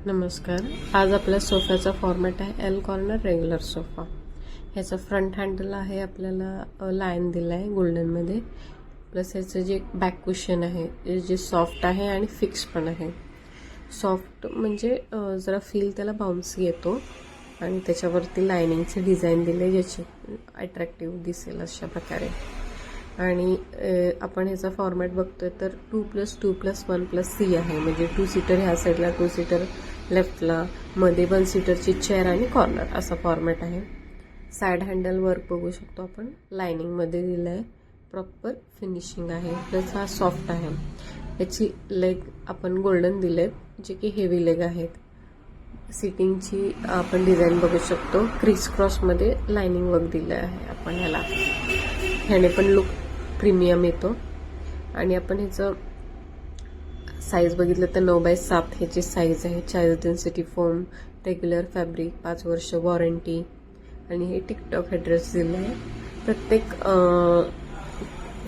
नमस्कार. आज आपल्या सोफ्याचा फॉर्मॅट आहे एल कॉर्नर रेग्युलर सोफा. ह्याचा फ्रंट हँडल आहे, आपल्याला लायन दिला आहे गोल्डनमध्ये. प्लस ह्याचं जे बॅक कुशन आहे जे सॉफ्ट आहे आणि फिक्स पण आहे. सॉफ्ट म्हणजे जरा फील त्याला बाउन्सी येतो आणि त्याच्यावरती लायनिंगचे डिझाईन दिले ज्याची अट्रॅक्टिव्ह दिसेल अशा प्रकारे. आणि आपण ह्याचा फॉर्मॅट बघतोय तर 2+2+1+C आहे. म्हणजे 2 सीटर ह्या साईडला, 2 सीटर लेफ्टला, मध्ये 1 सीटरची चेअर आणि कॉर्नर असा फॉर्मॅट आहे. साईड हँडल वर्क बघू शकतो आपण, लायनिंगमध्ये दिलं आहे, प्रॉपर फिनिशिंग आहे. प्लस हा सॉफ्ट आहे. याची लेग आपण गोल्डन दिले जे की हेवी लेग आहेत. सिटिंगची आपण डिझाईन बघू शकतो, क्रिस क्रॉसमध्ये लायनिंग वर्क दिलं आहे आपण ह्याला. ह्याने पण लुक प्रीमियम येतो. आणि आपण ह्याचं साईज बघितलं तर 9x7 ह्याची साईज आहे. 40 डेन्सिटी फोम, रेग्युलर फॅब्रिक, 5 वर्ष वॉरंटी. आणि हे टिकटॉक हेडरेस्ट दिलं आहे. प्रत्येक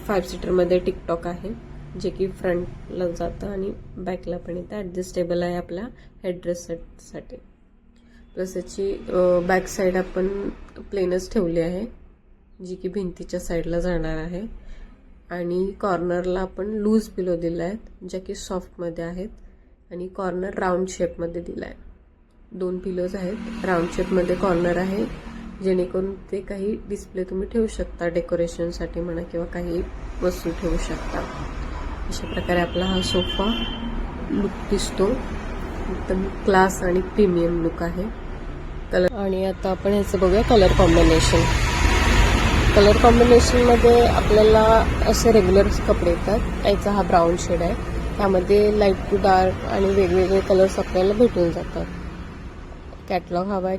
5 सीटरमध्ये टिकटॉक आहे जे की फ्रंटला जातं आणि बॅकला पण येतं. ॲडजस्टेबल आहे आपल्या हेडरेस्ट सेटसाठी. प्लस याची बॅक साईड आपण प्लेनच ठेवली आहे जी की भिंतीच्या साईडला जाणार आहे. आणि कॉर्नरला आपण लूज पिलो दिला आहेत ज्या की सॉफ्टमध्ये आहेत. आणि कॉर्नर राऊंड शेपमध्ये दिला आहे. 2 पिलोज आहेत, राऊंड शेपमध्ये कॉर्नर आहे, जेणेकरून ते काही डिस्प्ले तुम्ही ठेवू शकता, डेकोरेशनसाठी म्हणा किंवा काही वस्तू ठेवू शकता. अशा प्रकारे आपला हा सोफा लुक दिसतो. एकदम क्लास आणि प्रीमियम लुक आहे. कलर. आणि आता आपण ह्याचं बघूया कलर कॉम्बिनेशन. कलर कॉम्बिनेशनमध्ये आपल्याला असे रेग्युलर कपडे येतात. याचा हा ब्राऊन शेड आहे, त्यामध्ये लाईट टू डार्क आणि वेगवेगळे कलर्स आपल्याला भेटून जातात. कॅटलॉग हवा आहे.